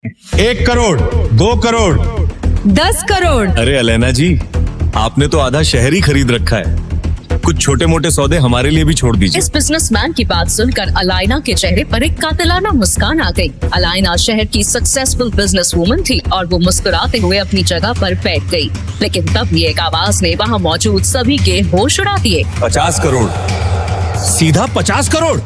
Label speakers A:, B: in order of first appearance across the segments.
A: 1 करोड़, 2 करोड़,
B: 10 करोड़।
C: अरे अलेना जी, आपने तो आधा शहर ही खरीद रखा है। कुछ छोटे मोटे सौदे हमारे लिए भी छोड़ दीजिए।
D: इस बिजनेसमैन की बात सुनकर अलाइना के चेहरे पर एक कातिलाना मुस्कान आ गई। अलाइना शहर की सक्सेसफुल बिजनेस वूमन थी और वो मुस्कुराते हुए अपनी जगह पर बैठ गई। लेकिन तभी एक आवाज ने वहाँ मौजूद सभी के होश उड़ा दिए।
C: 50 करोड़, सीधा 50 करोड़।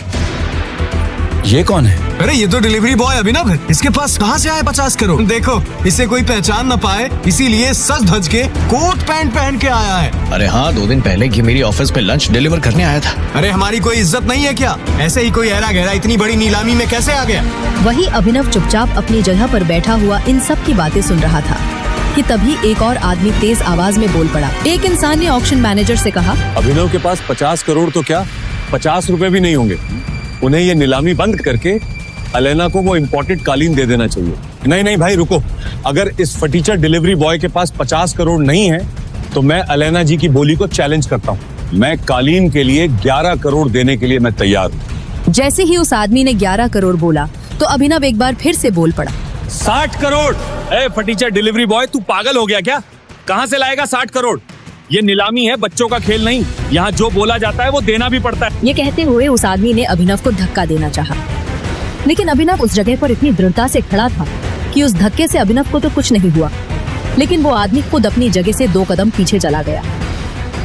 C: ये कौन है?
E: अरे ये तो डिलीवरी बॉय अभिनव है। इसके पास कहाँ से आए 50 करोड़? देखो, इसे कोई पहचान न पाए इसीलिए सज धज के कोट पैंट पहन के आया है।
F: अरे हाँ, 2 दिन पहले ये मेरी ऑफिस पे लंच डिलीवर करने आया था।
E: अरे हमारी कोई इज्जत नहीं है क्या? ऐसे ही कोई ऐरा गहरा इतनी बड़ी नीलामी में कैसे आ गया?
B: वही अभिनव चुपचाप अपनी जगह पर बैठा हुआ इन सब की बातें सुन रहा था कि तभी एक और आदमी तेज आवाज में बोल पड़ा। एक इंसान ने ऑक्शन मैनेजर से कहा,
C: अभिनव के पास 50 करोड़ तो क्या 50 रुपए भी नहीं होंगे। उन्हें ये नीलामी बंद करके अलेना को वो इम्पोर्टेड कालीन दे देना चाहिए। नहीं भाई रुको, अगर इस फटीचर डिलीवरी बॉय के पास 50 करोड़ नहीं है तो मैं अलेना जी की बोली को चैलेंज करता हूँ। मैं कालीन के लिए 11 करोड़ देने के लिए मैं तैयार हूँ।
B: जैसे ही उस आदमी ने 11 करोड़ बोला तो अभिनव एक बार फिर से बोल पड़ा।
C: 60 करोड़। ए फटीचर डिलीवरी बॉय, तू पागल हो गया क्या? कहाँ से लाएगा 60 करोड़? ये नीलामी है, बच्चों का खेल नहीं। यहाँ जो बोला जाता है वो देना भी पड़ता है।
B: ये कहते हुए उस आदमी ने अभिनव को धक्का देना चाहा, लेकिन अभिनव उस जगह पर इतनी दृढ़ता से खड़ा था कि उस धक्के से अभिनव को तो कुछ नहीं हुआ। लेकिन वो आदमी खुद अपनी जगह से 2 कदम पीछे चला गया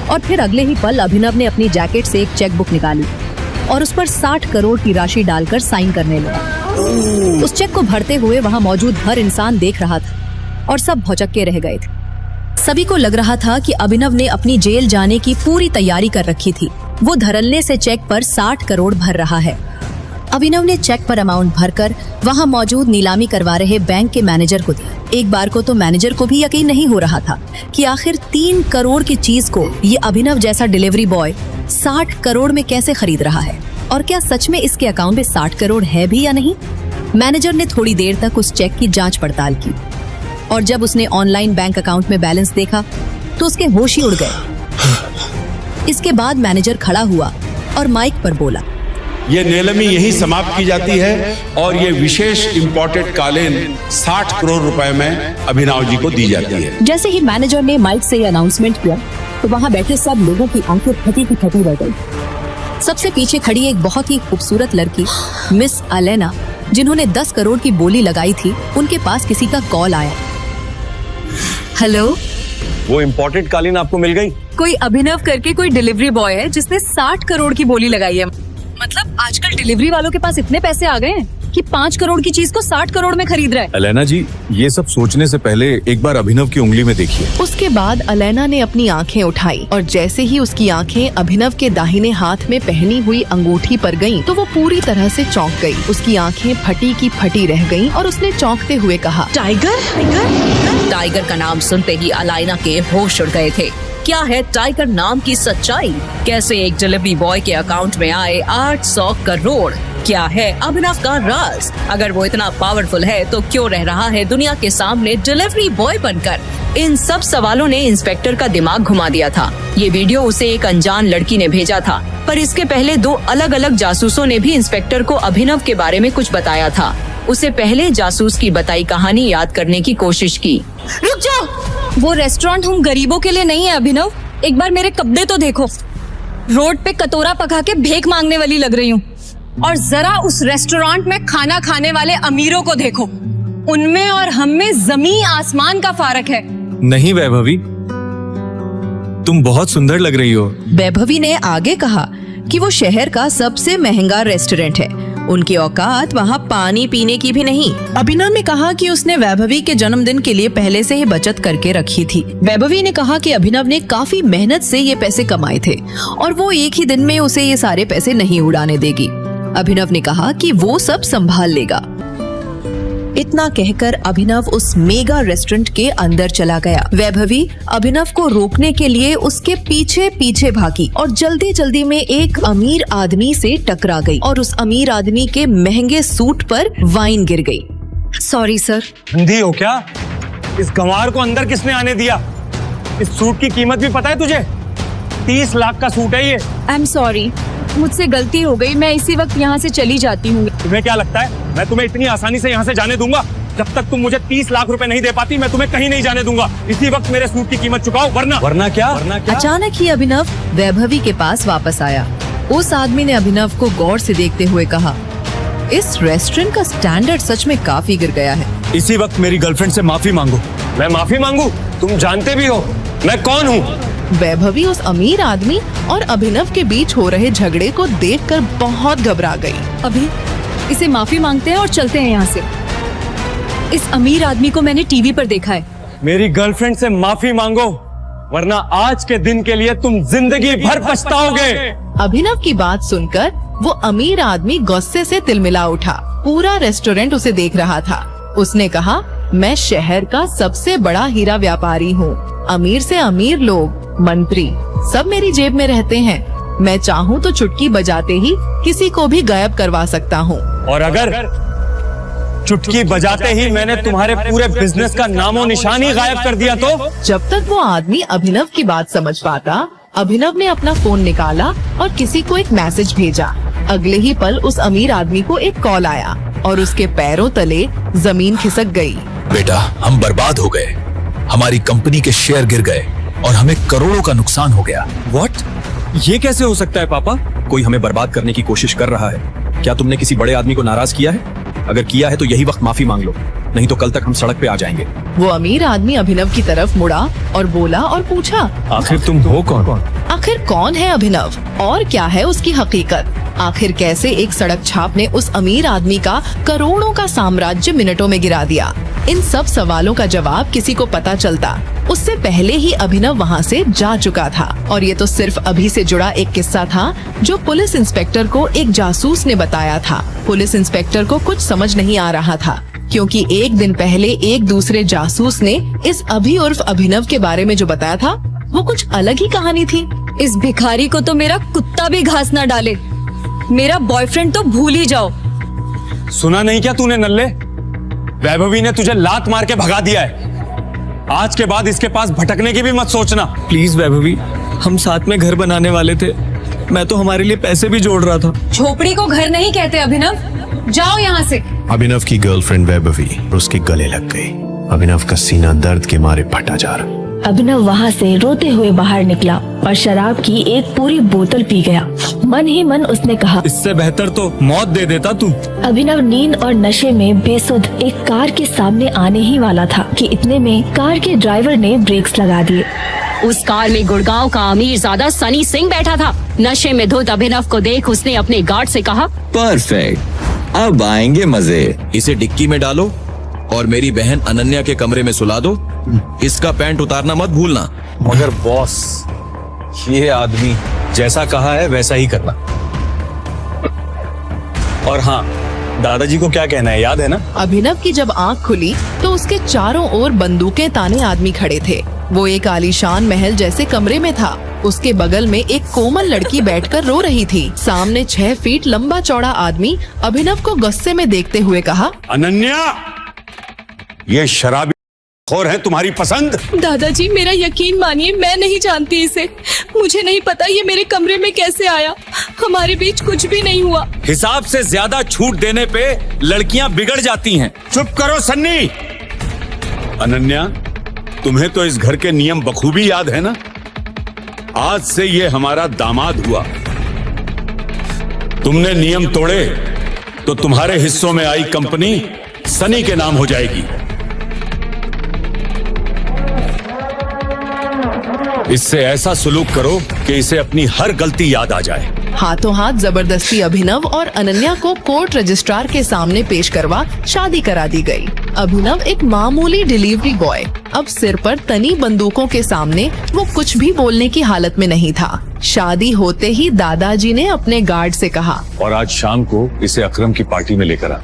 B: और फिर अगले ही पल अभिनव ने अपनी जैकेट से एक चेक बुक निकाली और उस पर 60 करोड़ की राशि डालकर साइन करने लगा। उस चेक को भरते हुए वहाँ मौजूद हर इंसान देख रहा था और सब भौचक्के रह गए थे। सभी को लग रहा था कि अभिनव ने अपनी जेल जाने की पूरी तैयारी कर रखी थी। वो धड़ल्ले से चेक पर 60 करोड़ भर रहा है। अभिनव ने चेक पर अमाउंट भरकर वहां मौजूद नीलामी करवा रहे बैंक के मैनेजर को दिया। एक बार को तो मैनेजर को भी यकीन नहीं हो रहा था कि आखिर 3 करोड़ की चीज को ये अभिनव जैसा डिलीवरी बॉय 60 करोड़ में कैसे खरीद रहा है और क्या सच में इसके अकाउंट में 60 करोड़ है भी या नहीं। मैनेजर ने थोड़ी देर तक उस चेक की जाँच पड़ताल की और जब उसने ऑनलाइन बैंक अकाउंट में बैलेंस देखा तो उसके होश ही उड़ गए। इसके बाद मैनेजर खड़ा हुआ और माइक पर बोला,
A: ये नीलामी यही समाप्त की जाती है और ये विशेष इम्पोर्टेड कालीन 60 करोड़ रुपए में अभिनव जी को दी जाती है।
B: जैसे ही मैनेजर ने माइक से ये अनाउंसमेंट किया तो वहाँ बैठे सब लोगों की आंखें फटी की फटी रह गई। सबसे पीछे खड़ी एक बहुत ही खूबसूरत लड़की मिस अलेना, जिन्होंने 10 करोड़ की बोली लगाई थी, उनके पास किसी का कॉल आया। हेलो,
C: वो इम्पोर्टेड कालीन आपको मिल गई?
B: कोई अभिनव करके कोई डिलीवरी बॉय है जिसने 60 करोड़ की बोली लगाई है। मतलब आजकल डिलीवरी वालों के पास इतने पैसे आ गए हैं कि 5 करोड़ की चीज को 60 करोड़ में खरीद रहा है।
C: अलेना जी, ये सब सोचने से पहले एक बार अभिनव की उंगली में देखिए।
G: उसके बाद अलेना ने अपनी आंखें उठाई और जैसे ही उसकी आंखें अभिनव के दाहिने हाथ में पहनी हुई अंगूठी पर गईं, तो वो पूरी तरह से चौंक गई। उसकी आंखें फटी की फटी रह गईं और उसने चौंकते हुए कहा, टाइगर।
D: टाइगर का नाम सुनते ही अलाइना के होश उड़ गए थे। क्या है टाइगर नाम की सच्चाई? कैसे एक डिलीवरी बॉय के अकाउंट में आए 800 करोड़? क्या है अभिनव का राज? अगर वो इतना पावरफुल है तो क्यों रह रहा है दुनिया के सामने डिलीवरी बॉय बनकर? इन सब सवालों ने इंस्पेक्टर का दिमाग घुमा दिया था। ये वीडियो उसे एक अनजान लड़की ने भेजा था, पर इसके पहले 2 अलग अलग जासूसों ने भी इंस्पेक्टर को अभिनव के बारे में कुछ बताया था। उसे पहले जासूस की बताई कहानी याद करने की कोशिश की।
B: रुक जाओ, वो रेस्टोरेंट हम गरीबों के लिए नहीं है अभिनव। एक बार मेरे कपड़े तो देखो, रोड पे कटोरा पका के भीख मांगने वाली लग रही हूँ। और जरा उस रेस्टोरेंट में खाना खाने वाले अमीरों को देखो, उनमें और हम में जमीन आसमान का फर्क है।
C: नहीं वैभवी, तुम बहुत सुंदर लग रही हो।
G: वैभवी ने आगे कहा कि वो शहर का सबसे महंगा रेस्टोरेंट है, उनकी औकात वहाँ पानी पीने की भी नहीं। अभिनव ने कहा कि उसने वैभवी के जन्मदिन के लिए पहले से ही बचत करके रखी थी। वैभवी ने कहा कि अभिनव ने काफी मेहनत से ये पैसे कमाए थे और वो एक ही दिन में उसे ये सारे पैसे नहीं उड़ाने देगी। अभिनव ने कहा कि वो सब संभाल लेगा। इतना कहकर अभिनव उस मेगा रेस्टोरेंट के अंदर चला गया। वैभवी अभिनव को रोकने के लिए उसके पीछे पीछे भागी और जल्दी जल्दी में एक अमीर आदमी से टकरा गई और उस अमीर आदमी के महंगे सूट पर वाइन गिर गई।
B: Sorry sir.
C: अंधी हो क्या? इस गंवार को अंदर किसने आने दिया? इस सूट की कीमत भी पता है तुझे? 30 लाख का सूट है ये।
B: आई एम सॉरी, मुझसे गलती हो गई, मैं इसी वक्त यहाँ से चली जाती हूँ।
C: तुम्हें क्या लगता है मैं तुम्हें इतनी आसानी से यहाँ से जाने दूंगा? जब तक तुम मुझे 30 लाख रुपए नहीं दे पाती मैं तुम्हें कहीं नहीं जाने दूंगा। इसी वक्त मेरे सूट की कीमत चुकाओ वरना क्या?
B: अचानक ही अभिनव वैभवी के पास वापस आया। उस आदमी ने अभिनव को गौर से देखते हुए कहा, इस रेस्टोरेंट का स्टैंडर्ड सच में काफी गिर गया है।
C: इसी वक्त मेरी गर्लफ्रेंड से माफी मांगो। मैं माफी मांगू? तुम जानते भी हो मैं कौन हूँ।
G: वैभवी उस अमीर आदमी और अभिनव के बीच हो रहे झगड़े को देखकर बहुत घबरा गई।
B: अभी इसे माफी मांगते हैं और चलते हैं यहाँ से। इस अमीर आदमी को मैंने टीवी पर देखा है।
C: मेरी गर्लफ्रेंड से माफी मांगो वरना आज के दिन के लिए तुम जिंदगी भर पछताओगे।
G: अभिनव की बात सुनकर वो अमीर आदमी गुस्से से तिलमिला उठा। पूरा रेस्टोरेंट उसे देख रहा था। उसने कहा, मैं शहर का सबसे बड़ा हीरा व्यापारी हूँ। अमीर से अमीर लोग, मंत्री सब मेरी जेब में रहते हैं। मैं चाहूँ तो चुटकी बजाते ही किसी को भी गायब करवा सकता हूँ।
C: और अगर चुटकी बजाते ही मैंने तुम्हारे पूरे बिजनेस का नामो निशान ही गायब कर दिया तो?
G: जब तक वो आदमी अभिनव की बात समझ पाता, अभिनव ने अपना फोन निकाला और किसी को एक मैसेज भेजा। अगले ही पल उस अमीर आदमी को एक कॉल आया और उसके पैरों तले जमीन खिसक गई।
F: बेटा, हम बर्बाद हो गए। हमारी कंपनी के शेयर गिर गए और हमें करोड़ों का नुकसान हो गया।
C: व्हाट? ये कैसे हो सकता है पापा?
F: कोई हमें बर्बाद करने की कोशिश कर रहा है। क्या तुमने किसी बड़े आदमी को नाराज किया है? अगर किया है तो यही वक्त माफी मांग लो, नहीं तो कल तक हम सड़क पे आ जाएंगे।
G: वो अमीर आदमी अभिनव की तरफ मुड़ा और बोला और पूछा,
C: आखिर तुम हो कौन?
G: आखिर कौन है अभिनव और क्या है उसकी हकीकत? आखिर कैसे एक सड़क छाप ने उस अमीर आदमी का करोड़ों का साम्राज्य मिनटों में गिरा दिया? इन सब सवालों का जवाब किसी को पता चलता उससे पहले ही अभिनव वहाँ से जा चुका था। और ये तो सिर्फ अभी से जुड़ा एक किस्सा था जो पुलिस इंस्पेक्टर को एक जासूस ने बताया था। पुलिस इंस्पेक्टर को कुछ समझ नहीं आ रहा था क्योंकि एक दिन पहले एक दूसरे जासूस ने इस अभी उर्फ अभिनव के बारे में जो बताया था वो कुछ अलग ही कहानी थी।
B: इस भिखारी को तो मेरा कुत्ता भी घास ना डाले। मेरा बॉयफ्रेंड तो भूल ही जाओ।
C: सुना नहीं क्या तूने नल्ले? वैभवी ने तुझे लात मार के भगा दिया है। आज के बाद इसके पास भटकने की भी मत सोचना।
E: प्लीज वैभवी, हम साथ में घर बनाने वाले थे। मैं तो हमारे लिए पैसे भी जोड़ रहा था।
B: झोपड़ी को घर नहीं कहते अभिनव, जाओ यहाँ से।
H: अभिनव की गर्लफ्रेंड वैभवी उसके गले लग गई। अभिनव का सीना दर्द के मारे फटा जा रहा।
I: अभिनव वहाँ से रोते हुए बाहर निकला और शराब की एक पूरी बोतल पी गया। मन ही मन उसने कहा,
C: इससे बेहतर तो मौत दे देता तू।
I: अभिनव नींद और नशे में बेसुध एक कार के सामने आने ही वाला था कि इतने में कार के ड्राइवर ने ब्रेक्स लगा दिए।
D: उस कार में गुड़गांव का अमीरजादा सनी सिंह बैठा था। नशे में धुत अभिनव को देख उसने अपने गार्ड से कहा,
F: परफेक्ट, अब आएंगे मजे। इसे डिक्की में डालो और मेरी बहन अनन्या के कमरे में सुला दो। इसका पैंट उतारना मत भूलना।
C: मगर बॉस, ये आदमी जैसा कहा है वैसा ही करना। और हाँ, दादाजी को क्या कहना है याद है ना?
G: अभिनव की जब आंख खुली तो उसके चारों ओर बंदूकें ताने आदमी खड़े थे। वो एक आलीशान महल जैसे कमरे में था। उसके बगल में एक कोमल लड़की बैठकर रो रही थी। सामने 6 फीट लंबा चौड़ा आदमी अभिनव को गुस्से में देखते हुए कहा,
A: अनन्या, ये शराबी खोर है तुम्हारी पसंद?
B: दादाजी मेरा यकीन मानिए, मैं नहीं जानती इसे। मुझे नहीं पता ये मेरे कमरे में कैसे आया। हमारे बीच कुछ भी नहीं हुआ।
C: हिसाब से ज्यादा छूट देने पे लड़कियां बिगड़ जाती हैं।
A: चुप करो सन्नी। अनन्या, तुम्हें तो इस घर के नियम बखूबी याद है ना? आज से ये हमारा दामाद हुआ। तुमने नियम तोड़े तो तुम्हारे हिस्सों में आई कंपनी सनी के नाम हो जाएगी। इससे ऐसा सुलूक करो कि इसे अपनी हर गलती याद आ जाए।
G: हाथों हाथ जबरदस्ती अभिनव और अनन्या को कोर्ट रजिस्ट्रार के सामने पेश करवा शादी करा दी गई। अभिनव एक मामूली डिलीवरी बॉय, अब सिर पर तनी बंदूकों के सामने वो कुछ भी बोलने की हालत में नहीं था। शादी होते ही दादाजी ने अपने गार्ड से कहा,
C: और आज शाम को इसे अकरम की पार्टी में लेकर आ।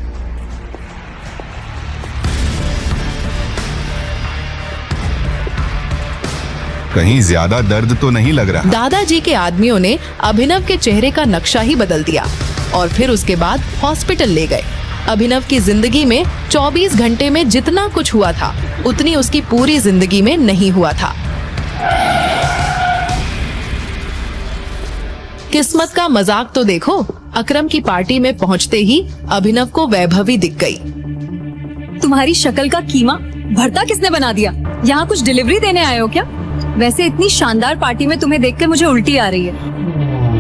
H: कहीं ज्यादा दर्द तो नहीं लग रहा?
G: दादाजी के आदमियों ने अभिनव के चेहरे का नक्शा ही बदल दिया और फिर उसके बाद हॉस्पिटल ले गए। अभिनव की जिंदगी में 24 घंटे में जितना कुछ हुआ था उतनी उसकी पूरी जिंदगी में नहीं हुआ था। किस्मत का मजाक तो देखो, अकरम की पार्टी में पहुंचते ही अभिनव को वैभवी दिख गई।
B: तुम्हारी शक्ल का कीमा भरता किसने बना दिया? यहाँ कुछ डिलीवरी देने आए हो क्या? वैसे इतनी शानदार पार्टी में तुम्हें देखकर मुझे उल्टी आ रही है।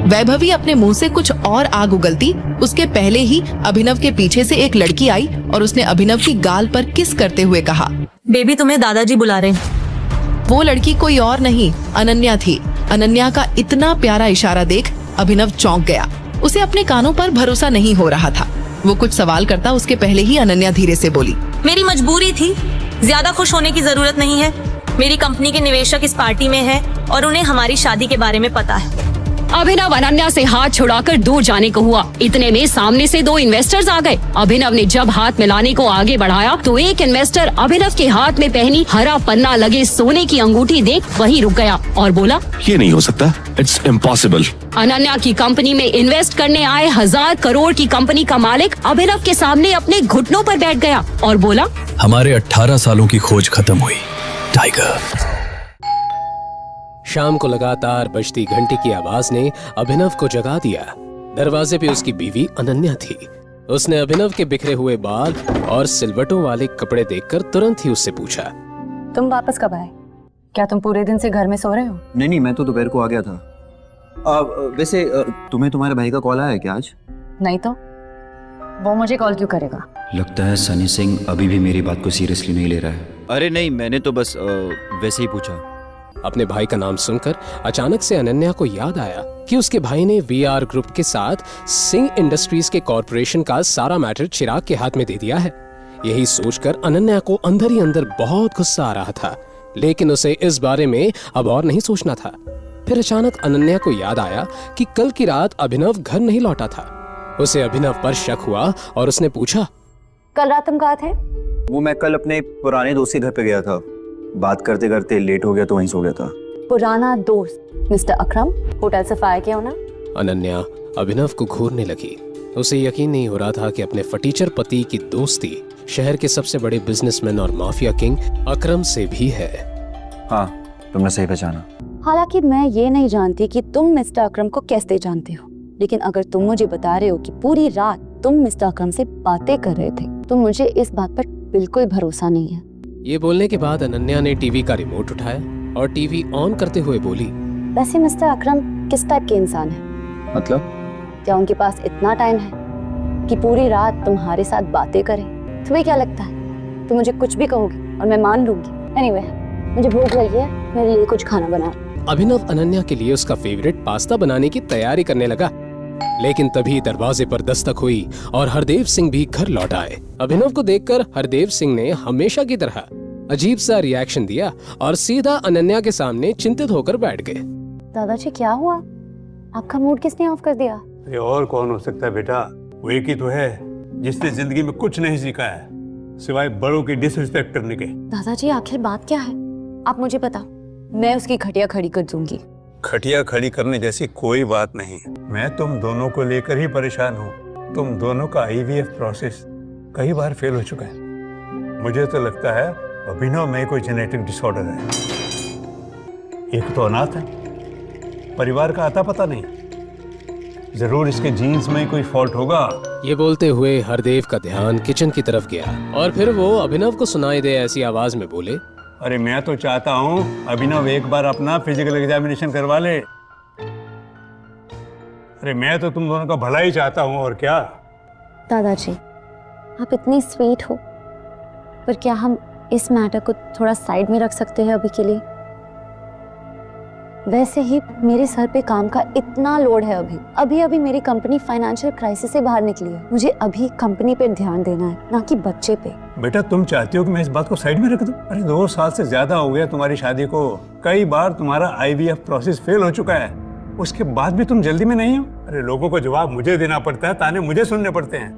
G: वैभवी अपने मुंह से कुछ और आग उगलती उसके पहले ही अभिनव के पीछे से एक लड़की आई और उसने अभिनव की गाल पर किस करते हुए कहा,
J: बेबी तुम्हें दादाजी बुला रहे हैं।
G: वो लड़की कोई और नहीं अनन्या थी। अनन्या का इतना प्यारा इशारा देख अभिनव चौंक गया। उसे अपने कानों पर भरोसा नहीं हो रहा था। वो कुछ सवाल करता उसके पहले ही अनन्या धीरे से बोली,
J: मेरी मजबूरी थी, ज्यादा खुश होने की जरूरत नहीं है। मेरी कंपनी के निवेशक इस पार्टी में है और उन्हें हमारी शादी के बारे में पता है।
D: अभिनव अनन्या से हाथ छुड़ाकर दूर जाने को हुआ। इतने में सामने से 2 इन्वेस्टर्स आ गए। अभिनव ने जब हाथ मिलाने को आगे बढ़ाया तो एक इन्वेस्टर अभिनव के हाथ में पहनी हरा पन्ना लगे सोने की अंगूठी देख वहीं रुक गया और बोला,
C: ये नहीं हो सकता, इट्स इम्पॉसिबल।
D: अनन्या की कंपनी में इन्वेस्ट करने आए 1000 करोड़ की कंपनी का मालिक अभिनव के सामने अपने घुटनों पर बैठ गया और बोला,
H: हमारे 18 सालों की खोज खत्म हुई टाइगर।
K: शाम को लगातार बजती घंटी की आवाज ने अभिनव को जगा दिया। दरवाजे पे उसकी बीवी अनन्या थी। उसने अभिनव के बिखरे हुए बाल और सिलवटों वाले कपड़े देखकर तुरंत ही उससे पूछा,
J: तुम वापस कब आए? क्या तुम पूरे दिन से घर में सो रहे हो?
L: नहीं, मैं तो दोपहर को आ गया था। वैसे तुम्हें तुम्हारे भाई का कॉल आया है क्या आज?
J: नहीं तो वो मुझे कॉल क्यों करेगा?
L: लगता है सनी सिंह अभी भी मेरी बात को सीरियसली नहीं ले रहा है। अरे नहीं, मैंने तो बस वैसे ही पूछा।
K: अपने भाई का नाम सुनकर अचानक से अनन्या को याद आया कि उसके भाई ने वीआर ग्रुप के साथ सिंह इंडस्ट्रीज के कॉर्पोरेशन का सारा मैटर चिराग के हाथ में दे दिया है। यही सोचकर अनन्या को अंदर ही अंदर बहुत गुस्सा आ रहा था, लेकिन उसे इस बारे में अब और नहीं सोचना था। फिर अचानक अनन्या को याद आया कि कल की रात अभिनव घर नहीं लौटा था। उसे अभिनव पर शक हुआ और उसने पूछा,
J: कल रात तुम कहाँ थे?
L: वो मैं कल अपने पुराने दोस्त के घर पे गया था। बात करते करते लेट हो गया तो वहीं सो गया था।
J: पुराना दोस्त मिस्टर अकरम होटल से फायर किया हो ना?
K: अनन्या अभिनव को घूरने लगी। उसे यकीन नहीं हो रहा था कि अपने फटीचर पति की दोस्ती शहर के सबसे बड़े बिजनेसमैन और माफिया किंग अकरम से भी है।
L: हाँ, तुमने सही पहचाना।
J: हालांकि मैं ये नहीं जानती कि तुम मिस्टर अकरम को कैसे जानते हो, लेकिन अगर तुम मुझे बता रहे हो कि पूरी रात तुम मिस्टर अकरम से बातें कर रहे थे तो मुझे इस बात पर बिल्कुल भरोसा नहीं है।
K: ये बोलने के बाद अनन्या ने टीवी का रिमोट उठाया और टीवी ऑन करते हुए बोली,
J: वैसे मिस्टर अकरम किस टाइप के इंसान है?
L: मतलब?
J: क्या उनके पास इतना टाइम है कि पूरी रात तुम्हारे साथ बातें करें? तुम्हें क्या लगता है तुम मुझे कुछ भी कहोगी और मैं मान लूंगी? एनीवे, मुझे भूख लगी है, मेरे लिए कुछ खाना बना।
K: अभिनव अनन्या के लिए उसका फेवरेट पास्ता बनाने की तैयारी करने लगा, लेकिन तभी दरवाजे पर दस्तक हुई और हरदेव सिंह भी घर लौट आए। अभिनव को देखकर हरदेव सिंह ने हमेशा की तरह अजीब सा रिएक्शन दिया और सीधा अनन्या के सामने चिंतित होकर बैठ गए।
J: दादाजी क्या हुआ? आपका मूड किसने ऑफ कर दिया?
A: अरे और कौन हो सकता है बेटा, वो एक ही तो है जिसने जिंदगी में कुछ नहीं सीखा है सिवाय बड़ों की डिसरिस्पेक्ट करने के।
J: दादाजी आखिर बात क्या है? आप मुझे बताओ, मैं उसकी खटिया खड़ी कर दूंगी।
A: खटिया खड़ी करने जैसी कोई बात नहीं। मैं तुम दोनों को लेकर ही परेशान हूँ। तुम दोनों का IVF प्रोसेस कई बार फेल हो चुका है। मुझे तो लगता है अभिनव में कोई जेनेटिक डिसऑर्डर है। एक तो अनाथ है, परिवार का आता पता नहीं, जरूर इसके जीन्स में कोई फॉल्ट होगा।
K: ये बोलते हुए हरदेव का ध्यान किचन की तरफ गया और फिर वो अभिनव को सुनाई दे ऐसी आवाज में बोले,
A: अरे मैं तो चाहता हूँ अभिनव एक बार अपना फिजिकल एग्जामिनेशन करवा ले। अरे मैं तो तुम दोनों का भला ही चाहता हूँ, और क्या।
J: दादाजी आप इतनी स्वीट हो, पर क्या हम इस मैटर को थोड़ा साइड में रख सकते हैं अभी के लिए? वैसे ही मेरे सर पे काम का इतना लोड है। अभी मेरी कंपनी फाइनेंशियल क्राइसिस से बाहर निकली है। मुझे अभी कंपनी पे ध्यान देना है, ना कि बच्चे पे।
A: बेटा तुम चाहती हो कि मैं इस बात को साइड में रख दूं? अरे 2 साल से ज्यादा हो गया तुम्हारी शादी को। कई बार तुम्हारा IVF प्रोसेस फेल हो चुका है, उसके बाद भी तुम जल्दी में नहीं हो। अरे लोगों को जवाब मुझे देना पड़ता है, ताने मुझे सुनने पड़ते हैं।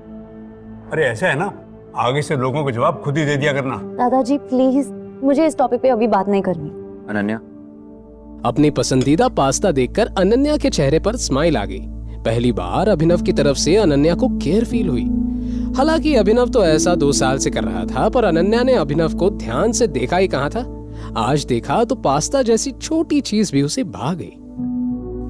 A: अरे ऐसा है ना, आगे से लोगों को जवाब खुद ही दे दिया करना।
J: दादाजी प्लीज, मुझे इस टॉपिक पे अभी बात नहीं करनी।
L: अनन्या,
K: अपनी पसंदीदा पास्ता देखकर अनन्या के चेहरे पर स्माइल आ गई। पहली बार अभिनव की तरफ से अनन्या को केयर फील हुई। हालांकि अभिनव तो ऐसा 2 साल से कर रहा था, पर अनन्या ने अभिनव को ध्यान से देखा ही कहाँ था। आज देखा तो पास्ता जैसी छोटी चीज भी उसे भा गई।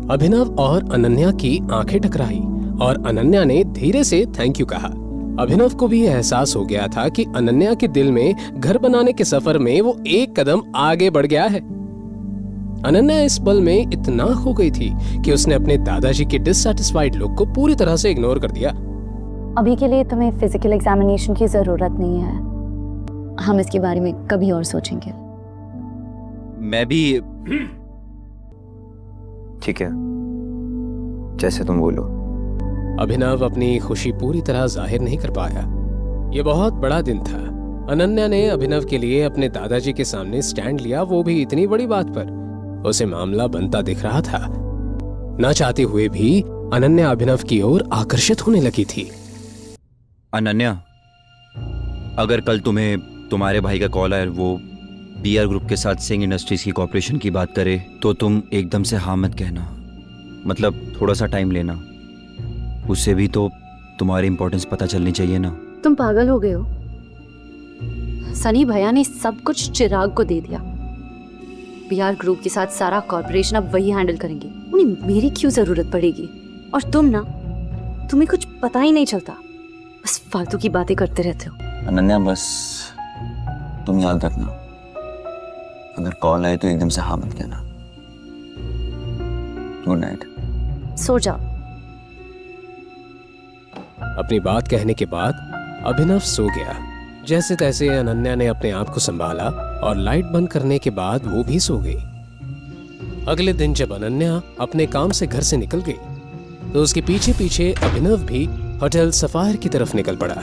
K: अभिनव और अनन्या की आंखें टकराई और अनन्या ने धीरे से थैंक यू कहा। अभिनव को भी एहसास हो गया था कि अनन्या के दिल में घर बनाने के सफर में वो एक कदम आगे बढ़ गया है। अनन्या इस पल में इतना खो गई थी कि उसने अपने दादाजी के डिससैटिस्फाइड लुक को पूरी तरह से इग्नोर कर दिया।
J: अभी के लिए तुम्हें फिजिकल एग्जामिनेशन की जरूरत नहीं है, हम इसके बारे में कभी और सोचेंगे।
L: मैं भी ठीक है, जैसे तुम बोलो।
K: अभिनव अपनी खुशी पूरी तरह जाहिर नहीं कर पाया। ये बहुत बड़ा दिन था। अनन्या ने अभिनव के लिए अपने दादाजी के सामने स्टैंड लिया, वो भी इतनी बड़ी बात पर। उसे मामला बनता दिख रहा था। ना चाहते हुए भी अनन्या अभिनव की ओर आकर्षित होने लगी थी।
L: अनन्या, अगर कल तुम्हें तुम्हारे भाई का कॉल आए, वो बीआर ग्रुप के साथ सिंह इंडस्ट्रीज की कॉर्पोरेशन की बात करे, तो तुम एकदम से हाँ मत कहना। मतलब थोड़ा सा टाइम लेना, उससे भी तो तुम्हारी इंपॉर्टेंस पता चलनी चाहिए ना।
J: तुम पागल हो गए हो? सनी भैया ने सब कुछ चिराग को दे दिया। बीआर ग्रुप के साथ सारा कॉर्पोरेशन अब वही हैंडल करेंगे, उन्हें मेरी क्यों जरूरत पड़ेगी? और तुम ना, तुम्हें कुछ पता ही नहीं चलता, बस फालतू की बातें करते रहते हो।
L: अनन्या, बस तुम याद रखना, अगर कॉल आए तो एकदम से हाँ मत कहना। Good night.
J: सो जाओ।
K: अपनी बात कहने के बाद अभिनव सो गया। जैसे तैसे अनन्या ने अपने आप को संभाला और लाइट बंद करने के बाद वो भी सो गई। अगले दिन जब अनन्या अपने काम से घर से निकल गई तो उसके पीछे पीछे अभिनव भी होटल सफायर की तरफ निकल पड़ा।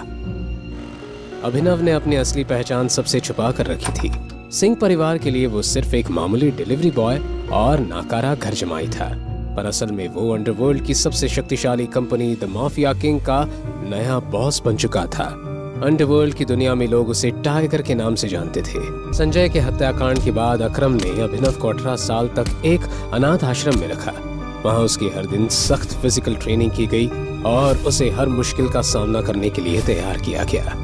K: अभिनव ने अपनी असली पहचान सबसे छुपा कर रखी थी। सिंह परिवार के लिए वो सिर्फ एक मामूली डिलीवरी बॉय और नाकारा घर जमाई था, पर असल में वो अंडरवर्ल्ड की सबसे शक्तिशाली कंपनी द माफिया किंग का नया बॉस बन चुका था। अंडरवर्ल्ड की दुनिया में लोग उसे टाइगर के नाम से जानते थे। संजय के हत्याकांड के बाद अकरम ने अभिनव को 18 साल तक एक अनाथ आश्रम में रखा। वहां उसकी हर दिन सख्त फिजिकल ट्रेनिंग की गई और उसे हर मुश्किल का सामना करने के लिए तैयार किया गया।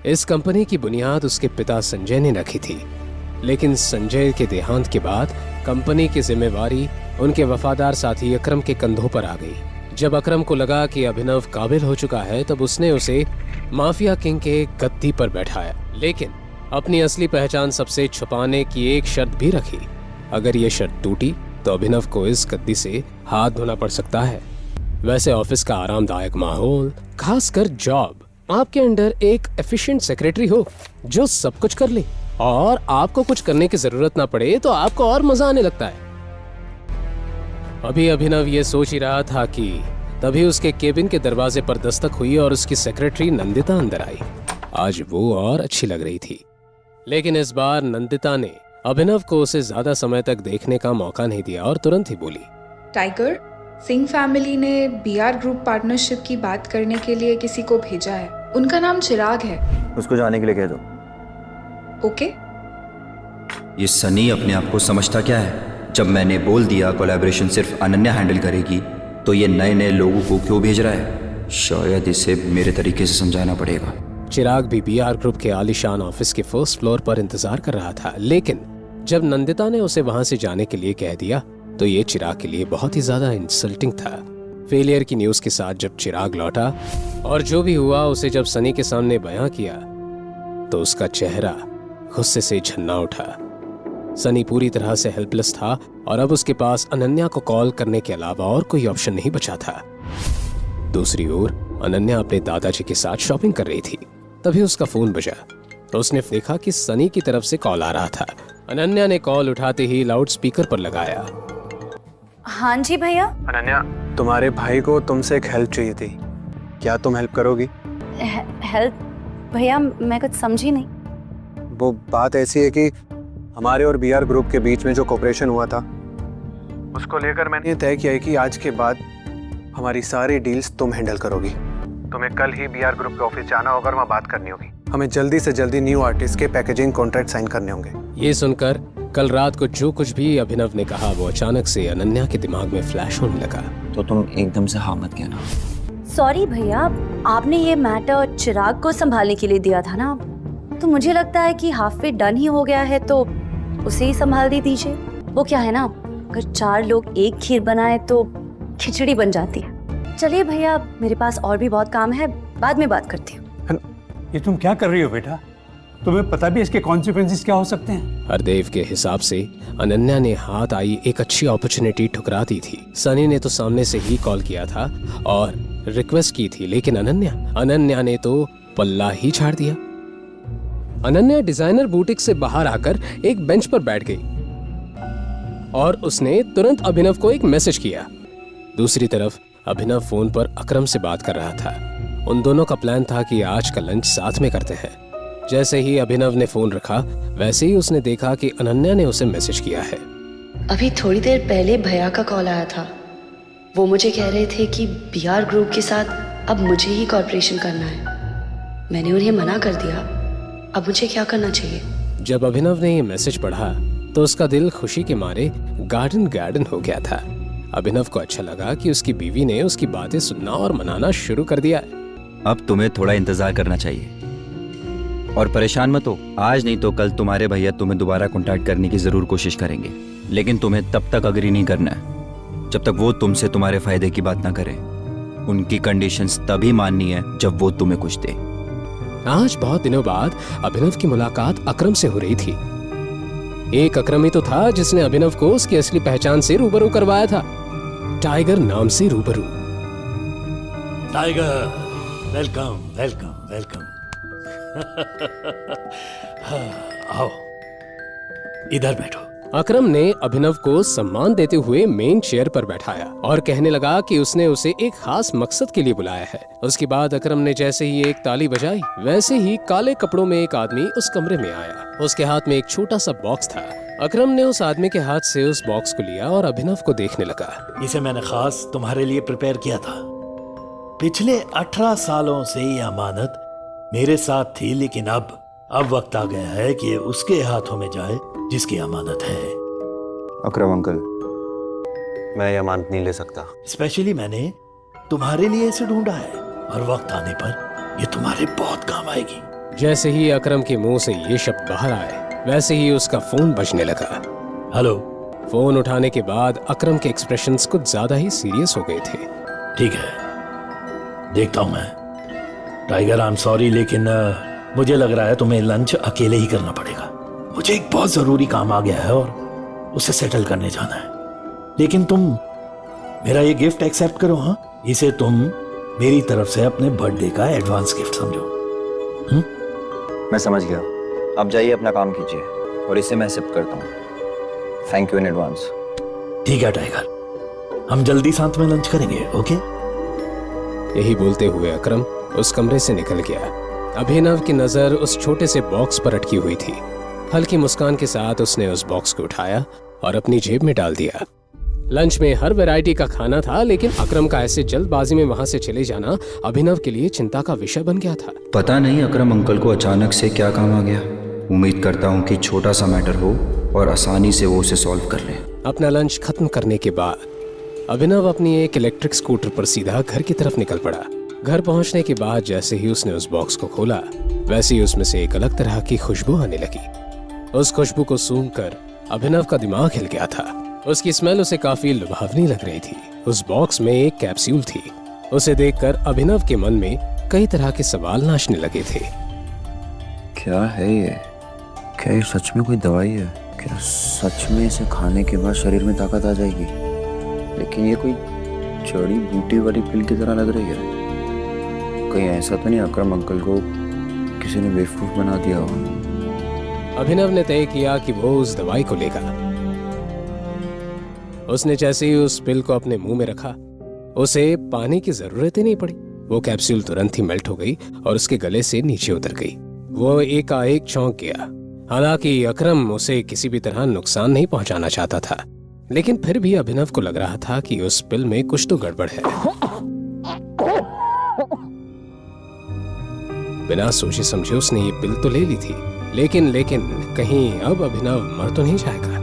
K: इस कंपनी की बुनियाद उसके पिता संजय ने रखी थी, लेकिन संजय के देहांत के बाद कंपनी की जिम्मेवारी उनके वफादार साथी अकरम के कंधों पर आ गई। जब अकरम को लगा कि अभिनव काबिल हो चुका है, तब उसने उसे माफिया किंग के गद्दी पर बैठाया, लेकिन अपनी असली पहचान सबसे छुपाने की एक शर्त भी रखी। अगर ये शर्त टूटी तो अभिनव को इस गद्दी से हाथ धोना पड़ सकता है। वैसे ऑफिस का आरामदायक माहौल, खासकर जॉब, आपके अंडर एक एफिशिएंट सेक्रेटरी हो जो सब कुछ कर ले और आपको कुछ करने की जरूरत ना पड़े, तो आपको और मजा आने लगता है। अभी अभिनव ये सोच ही रहा था कि तभी उसके केबिन के दरवाजे पर दस्तक हुई और उसकी सेक्रेटरी नंदिता अंदर आई। आज वो और अच्छी लग रही थी, लेकिन इस बार नंदिता ने अभिनव को उसे ज्यादा समय तक देखने का मौका नहीं दिया और तुरंत ही बोली,
M: टाइगर, सिंह फैमिली ने बीआर ग्रुप पार्टनरशिप की बात करने के लिए किसी को भेजा है। उनका नाम चिराग है।
L: उसको जाने के लिए कह दो।
M: ओके?
L: ये सनी अपने आप को समझता क्या है? जब मैंने बोल दिया कोलैबोरेशन सिर्फ अनन्या हैंडल करेगी, तो ये नए नए लोगों को क्यों भेज रहा है? शायद इसे मेरे तरीके से समझाना पड़ेगा।
K: चिराग भी बीआर ग्रुप के आलीशान ऑफिस के फर्स्ट फ्लोर पर इंतजार कर रहा था, लेकिन जब नंदिता ने उसे वहां से जाने के लिए कह दिया तो ये चिराग के लिए बहुत ही ज्यादा इंसल्टिंग था। फेलियर की न्यूज के साथ जब चिराग लौटा और जो भी हुआ उसे जब सनी के सामने बयां किया, तो उसका चेहरा गुस्से से झन्ना उठा। सनी पूरी तरह से हेल्पलेस था और अब उसके पास अनन्या को कॉल करने के अलावा और कोई ऑप्शन नहीं बचा था। दूसरी ओर अनन्या अपने दादाजी के साथ शॉपिंग कर रही थी। तभी उसका फोन बजा तो उसने देखा कि सनी की तरफ से कॉल आ रहा था। अनन्या ने कॉल उठाते ही लाउड स्पीकर पर लगाया।
J: हाँ जी भैया।
E: अनन्या, तुम्हारे भाई को तुमसे एक हेल्प चाहिए थी, क्या तुम हेल्प करोगी?
J: हेल्प? भैया मैं कुछ समझी नहीं।
E: वो बात ऐसी है कि हमारे और बीआर ग्रुप के बीच में जो कोऑपरेशन हुआ था, उसको लेकर मैंने तय किया है कि आज के बाद हमारी सारी डील्स तुम हैंडल करोगी। तुम्हें कल ही बीआर ग्रुप के ऑफिस जाना होगा और वहाँ बात करनी होगी। हमें जल्दी से जल्दी न्यू आर्टिस्ट के पैकेजिंग कॉन्ट्रैक्ट साइन करने होंगे।
K: ये सुनकर कल रात को जो कुछ भी अभिनव ने कहा वो अचानक से अनन्या के दिमाग में फ्लैश होने लगा।
L: तो तुम एकदम से हाँ मत कहना।
J: सॉरी भैया, आपने ये मैटर चिराग को संभालने के लिए दिया था ना, तो मुझे लगता है कि हाफ वे डन ही हो गया है, तो उसे ही संभाल दीजिए। वो क्या है ना, अगर 4 लोग एक खीर बनाए तो खिचड़ी बन जाती है। चलिए भैया, मेरे पास और भी बहुत काम है, बाद में बात करती हूँ।
A: ये तुम क्या कर रही हो बेटा? तुम्हें पता भी इसके कॉन्सिक्वेंसेस क्या हो सकते हैं?
K: हरदेव के हिसाब से अनन्या ने हाथ आई एक अच्छी अपॉर्चुनिटी ठुकरा दी थी। सनी ने तो सामने से ही कॉल किया था और रिक्वेस्ट की थी, लेकिन अनन्या ने तो पल्ला ही झाड़ दिया। अनन्या डिजाइनर बुटीक से बाहर आकर एक बेंच पर बैठ गई और उसने तुरंत अभिनव को एक मैसेज किया। दूसरी तरफ अभिनव फोन पर अकरम से बात कर रहा था। उन दोनों का प्लान था कि आज का लंच साथ में करते हैं। जैसे ही अभिनव ने फोन रखा, वैसे ही उसने देखा कि अनन्या ने उसे मैसेज किया है।
N: अभी थोड़ी देर पहले भैया का कॉल आया था। वो मुझे कह रहे थे कि बीआर ग्रुप के साथ अब मुझे ही कॉर्पोरेशन करना है। मैंने उन्हें मना कर दिया। अब मुझे क्या करना चाहिए?
K: जब अभिनव ने ये मैसेज पढ़ा तो उसका दिल खुशी के मारे गार्डन हो गया था। अभिनव को अच्छा लगा कि उसकी बीवी ने उसकी बातें सुनना और मनाना शुरू कर दिया है।
L: अब तुम्हें थोड़ा इंतजार करना चाहिए और परेशान मत हो। आज नहीं तो कल तुम्हारे भैया तुम्हें दोबारा कांटेक्ट करने की जरूर कोशिश करेंगे, लेकिन तुम्हें तब तक अग्री नहीं करना है जब तक वो तुमसे तुम्हारे फायदे की बात ना करें। उनकी कंडीशंस तभी माननी है जब वो तुम्हें कुछ दे।
K: आज बहुत दिनों बाद अभिनव की मुलाकात अकरम से हो रही थी। एक अकरम ही तो था जिसने अभिनव को उसकी असली पहचान से रूबरू करवाया था, टाइगर नाम से रूबरू।
O: Tiger, welcome welcome welcome. आओ, इधर बैठो।
K: अकरम ने अभिनव को सम्मान देते हुए मेन चेयर पर बैठाया और कहने लगा कि उसने उसे एक खास मकसद के लिए बुलाया है। उसके बाद अकरम ने जैसे ही एक ताली बजाई, वैसे ही काले कपड़ों में एक आदमी उस कमरे में आया। उसके हाथ में एक छोटा सा बॉक्स था। अकरम ने उस आदमी के हाथ से उस बॉक्स को लिया और अभिनव को देखने लगा।
O: इसे मैंने खास तुम्हारे लिए प्रिपेयर किया था। पिछले 18 सालों से ये अमानत मेरे साथ थी, लेकिन अब वक्त आ गया है कि उसके हाथों में जाए जिसकी अमानत है।
E: अकरम अंकल, मैं ये अमानत नहीं ले सकता।
O: स्पेशली मैंने तुम्हारे लिए इसे ढूंढा है और वक्त आने पर ये तुम्हारे बहुत काम आएगी।
K: जैसे ही अकरम के मुंह से ये शब्द बाहर आए, वैसे ही उसका फोन बजने लगा।
O: हेलो।
K: फोन उठाने के बाद अकरम के एक्सप्रेशंस कुछ ज्यादा ही सीरियस हो गए थे।
O: ठीक है, देखता हूं मैं। टाइगर, आई एम सॉरी, लेकिन मुझे लग रहा है तुम्हें लंच अकेले ही करना पड़ेगा। मुझे एक बहुत जरूरी काम आ गया है और उसे सेटल करने जाना है। लेकिन तुम मेरा ये गिफ्ट एक्सेप्ट करो। हाँ, इसे तुम मेरी तरफ से अपने बर्थडे का एडवांस गिफ्ट समझो।
L: मैं समझ गया। अब जाइए, अपना काम कीजिए और इसे मैं एक्सेप्ट करता हूँ। Thank you in advance.
O: ठीक है टाइगर, हम जल्दी साथ में लंच करेंगे। ओके।
K: यही बोलते हुए अकरम उस कमरे से निकल गया। अभिनव की नजर उस छोटे से बॉक्स पर अटकी हुई थी। हल्की मुस्कान के साथ उसने उस बॉक्स को उठाया और अपनी जेब में डाल दिया। लंच में हर वैरायटी का खाना था, लेकिन अकरम का ऐसे जल्दबाजी में वहां से चले जाना अभिनव के लिए चिंता का विषय बन गया था।
L: पता नहीं अकरम अंकल को अचानक से क्या काम आ गया। उम्मीद करता हूँ कि छोटा सा मैटर हो और आसानी से वो उसे सॉल्व कर ले।
K: अपना लंच खत्म करने के बाद अभिनव अपनी एक इलेक्ट्रिक स्कूटर पर सीधा घर की तरफ निकल पड़ा। घर पहुंचने के बाद जैसे ही उसने उस बॉक्स को खोला, वैसे ही उसमें से एक अलग तरह की खुशबू आने लगी। उस खुशबू को सूंघकर अभिनव का दिमाग हिल गया था। उसकी स्मेल उसे काफी लुभावनी लग रही थी। उस बॉक्स में एक कैप्सूल थी। उसे देखकर अभिनव के मन में कई तरह के सवाल नाचने लगे थे।
L: क्या है ये? क्या ये सच में कोई दवाई है? क्या सच में इसे खाने के बाद शरीर में ताकत आ जाएगी? लेकिन ये कोई जड़ी बूटी वाली पिल की तरह लग रही है। कहीं ऐसा तो नहीं अकरम अंकल को किसी ने बेवकूफ बना दिया हो?
K: अभिनव ने तय किया कि वो उस दवाई को लेगा। उसने जैसे ही उस पिल को अपने मुंह में रखा, उसे पानी की जरूरत ही नहीं पड़ी। वो कैप्सूल तुरंत ही मेल्ट हो गई और उसके गले से नीचे उतर गई। वो एकाएक चौंक गया। हालांकि अकरम उसे किसी भी तरह नुकसान नहीं पहुंचाना चाहता था, लेकिन फिर भी अभिनव को लग रहा था कि उस पिल में कुछ तो गड़बड़ है। बिना सोचे समझे उसने ये पिल तो ले ली थी, लेकिन कहीं अब अभिनव मर तो नहीं जाएगा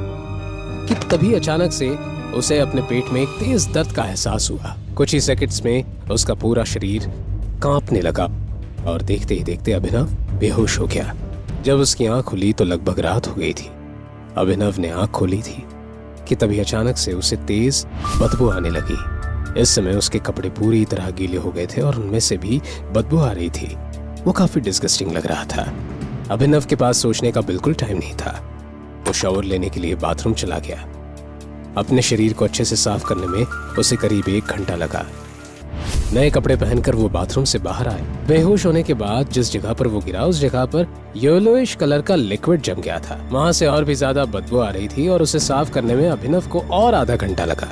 K: कि तभी अचानक से उसे अपने पेट में एक तेज दर्द का एहसास हुआ। कुछ ही सेकंड्स में उसका पूरा शरीर कांपने लगा और देखते ही देखते अभिनव बेहोश हो गया। जब उसकी आंख खुली तो लगभग रात हो गई थी। अभिनव ने आंख खोली थी कि तभी अचानक से उसे तेज बदबू आने लगी। इस समय उसके कपड़े पूरी तरह गीले हो गए थे और उनमें से भी बदबू आ रही थी। वो काफी डिस्गस्टिंग लग रहा था। अभिनव के पास सोचने का बिल्कुल टाइम नहीं था। वो शावर लेने के लिए बाथरूम चला गया। अपने शरीर को अच्छे से साफ करने में उसे करीब 1 घंटा लगा। नए कपड़े पहनकर वो बाथरूम से बाहर आए। बेहोश होने के बाद जिस जगह पर वो गिरा उस जगह पर येलोइश कलर का लिक्विड जम गया था। वहां से और भी ज्यादा बदबू आ रही थी और उसे साफ करने में अभिनव को और आधा घंटा लगा।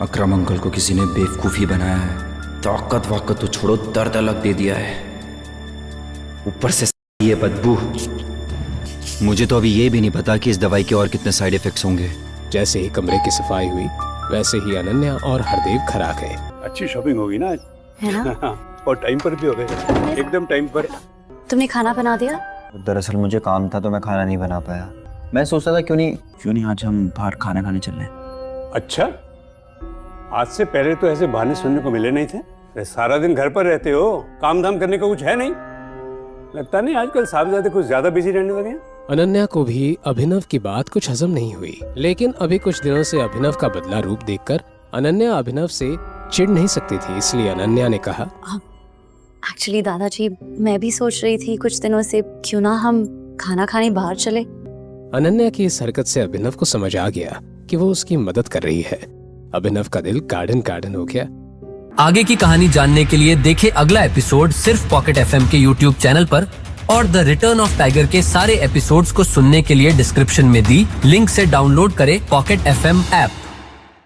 L: अकरम अंकल को किसी ने बेवकूफ़ी बनाया है। ताकत वाकत तो छोड़ो, दर्द अलग दे दिया है, ऊपर से ये बदबू। मुझे तो अभी ये भी नहीं पता कि इस दवाई के और कितने साइड इफेक्ट्स होंगे।
K: जैसे ही कमरे की सफाई हुई वैसे ही अनन्या और हरदेव घर आ गए।
A: अच्छी शॉपिंग होगी ना आज,
J: है ना?
A: और टाइम पर भी हो गए, एकदम टाइम पर।
J: तुमने खाना बना दिया?
L: दरअसल मुझे काम था तो मैं खाना नहीं बना पाया। मैं सोचता था क्यों नहीं आज हम बाहर खाना खाने चल रहे।
A: अच्छा, आज से पहले तो ऐसे बहाने सुनने को मिले नहीं थे। सारा दिन घर पर रहते हो, काम धाम करने का कुछ है नहीं। लगता नहीं आजकल साहबजादे कुछ ज्यादा बिजी रहने लगे हैं।
K: अनन्या को भी अभिनव की बात कुछ हजम नहीं हुई, लेकिन अभी कुछ दिनों से अभिनव का बदला रूप देखकर अनन्या अभिनव से चिढ़ नहीं सकती थी। इसलिए अनन्या ने कहा,
J: एक्चुअली दादाजी, मैं भी सोच रही थी कुछ दिनों से क्यों ना हम खाना खाने बाहर चले।
K: अनन्या की इस हरकत से अभिनव को समझ आ गया कि वो उसकी मदद कर रही है। अभिनव का दिल गार्डन हो गया।
P: आगे की कहानी जानने के लिए देखें अगला एपिसोड सिर्फ पॉकेट FM के YouTube चैनल पर, और द रिटर्न ऑफ टाइगर के सारे एपिसोड्स को सुनने के लिए डिस्क्रिप्शन में दी लिंक से डाउनलोड करें पॉकेट FM ऐप।